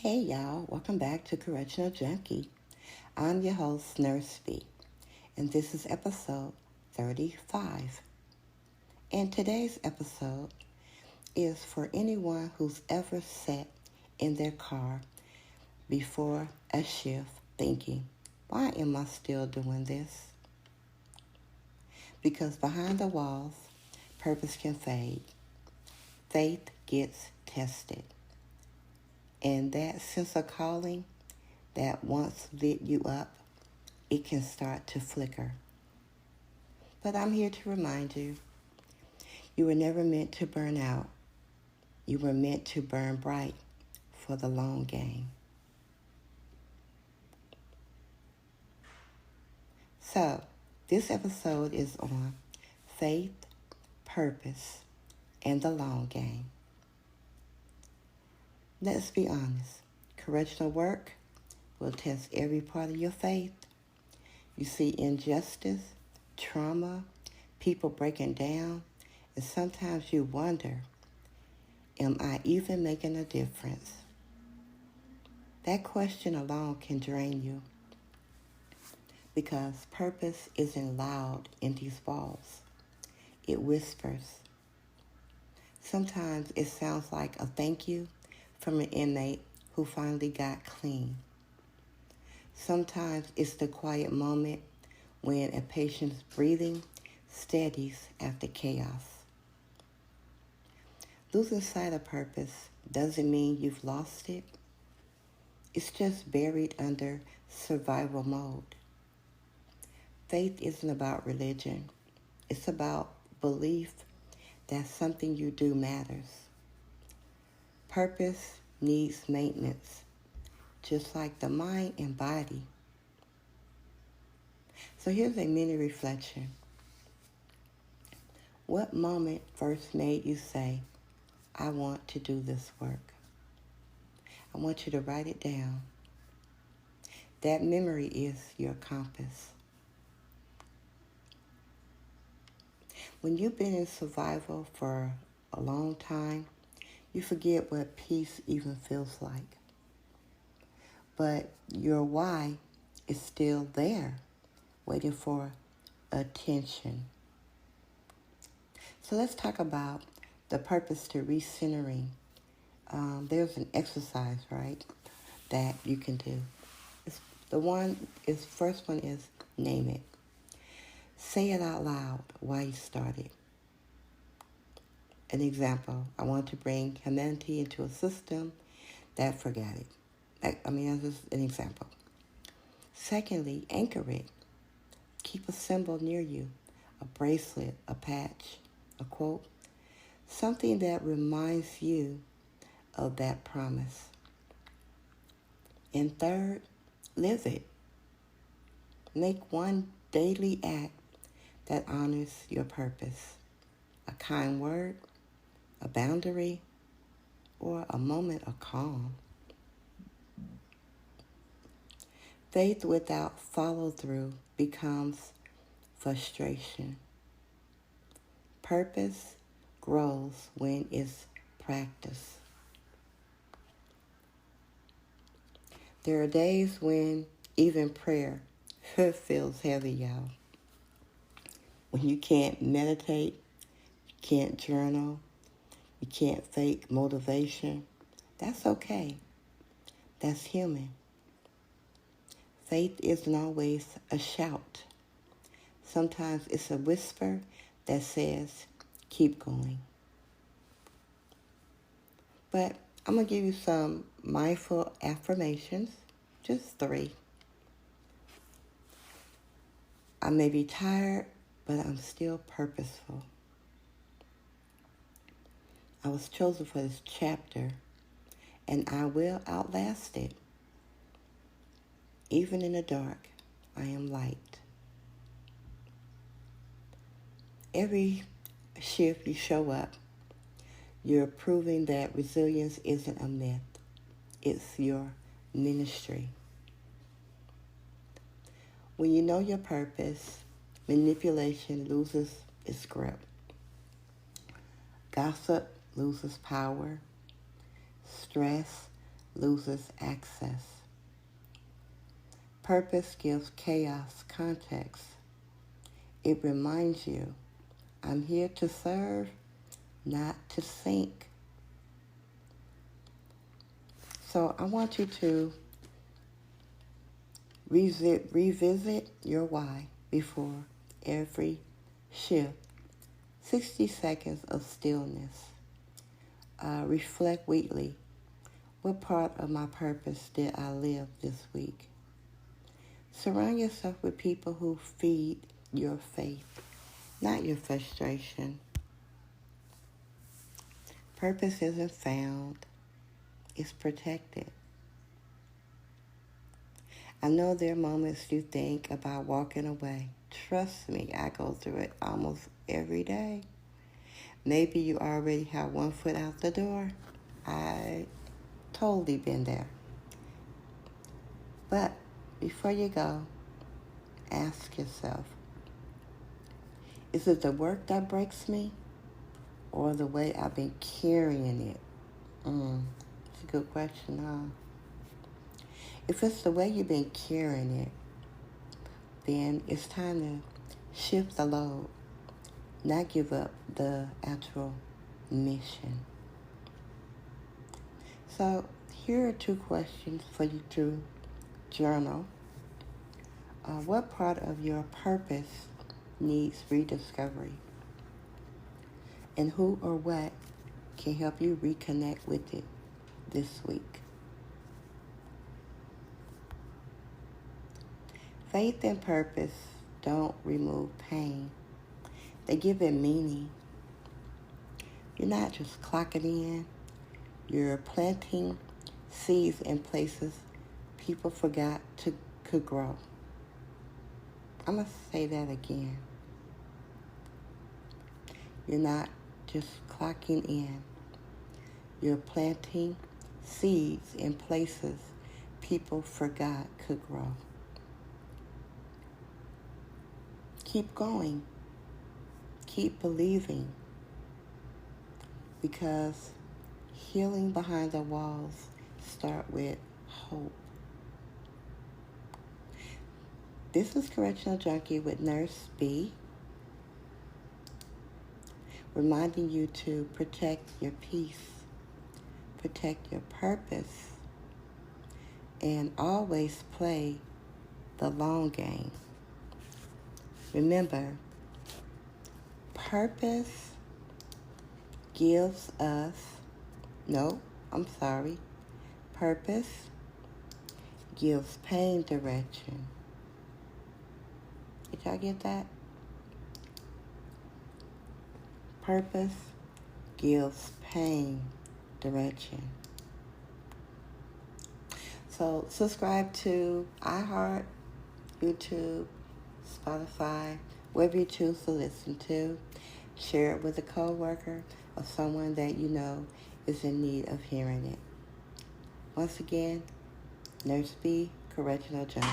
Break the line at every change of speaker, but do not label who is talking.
Hey y'all, welcome back to Correctional Junkie. I'm your host, Nurse B, and this is episode 35. And today's episode is for anyone who's ever sat in their car before a shift thinking, why am I still doing this? Because behind the walls, purpose can fade. Faith gets tested. And that sense of calling that once lit you up, it can start to flicker. But I'm here to remind you, you were never meant to burn out. You were meant to burn bright for the long game. So, this episode is on faith, purpose, and the long game. Let's be honest. Correctional work will test every part of your faith. You see injustice, trauma, people breaking down, and sometimes you wonder, am I even making a difference? That question alone can drain you because purpose isn't loud in these walls. It whispers. Sometimes it sounds like a thank you from an inmate who finally got clean. Sometimes it's the quiet moment when a patient's breathing steadies after chaos. Losing sight of purpose doesn't mean you've lost it. It's just buried under survival mode. Faith isn't about religion. It's about belief that something you do matters. Purpose needs maintenance, just like the mind and body. So here's a mini reflection. What moment first made you say, I want to do this work? I want you to write it down. That memory is your compass. When you've been in survival for a long time, you forget what peace even feels like. But your why is still there, waiting for attention. So let's talk about the purpose to recentering. There's an exercise, right, that you can do. First one is name it. Say it out loud why you started. An example, I want to bring humanity into a system that forgot it. That's just an example. Secondly, anchor it. Keep a symbol near you, a bracelet, a patch, a quote, something that reminds you of that promise. And third, live it. Make one daily act that honors your purpose. A kind word, a boundary, or a moment of calm. Faith without follow-through becomes frustration. Purpose grows when it's practiced. There are days when even prayer feels heavy, y'all. When you can't meditate, you can't journal, you can't fake motivation, that's okay. That's human. Faith isn't always a shout. Sometimes it's a whisper that says, keep going. But I'm going to give you some mindful affirmations, just 3. I may be tired, but I'm still purposeful. I was chosen for this chapter, and I will outlast it. Even in the dark, I am light. Every shift you show up, you're proving that resilience isn't a myth. It's your ministry. When you know your purpose, manipulation loses its grip. Gossip loses power. Stress loses access. Purpose gives chaos context. It reminds you, I'm here to serve, not to sink. So I want you to revisit your why before every shift. 60 seconds of stillness. Reflect weekly. What part of my purpose did I live this week? Surround yourself with people who feed your faith, not your frustration. Purpose isn't found, it's protected. I know there are moments you think about walking away. Trust me, I go through it almost every day. Maybe you already have one foot out the door. I totally been there. But before you go, ask yourself, is it the work that breaks me or the way I've been carrying it? It's a good question, huh? If it's the way you've been carrying it, then it's time to shift the load, not give up the actual mission. So here are 2 questions for you to journal. What part of your purpose needs rediscovery? And who or what can help you reconnect with it this week? Faith and purpose don't remove pain. They give it meaning. You're not just clocking in. You're planting seeds in places people forgot could grow. I'm going to say that again. You're not just clocking in. You're planting seeds in places people forgot could grow. Keep going. Keep believing. Because healing behind the walls start with hope. This is Correctional Junkie with Nurse B, reminding you to protect your peace, protect your purpose, and always play the long game. Remember, purpose gives us, purpose gives pain direction. Did y'all get that? Purpose gives pain direction. So subscribe to iHeart, YouTube, Spotify, wherever you choose to listen to. Share it with a coworker or someone that you know is in need of hearing it. Once again, Nurse B, Correctional Junkie.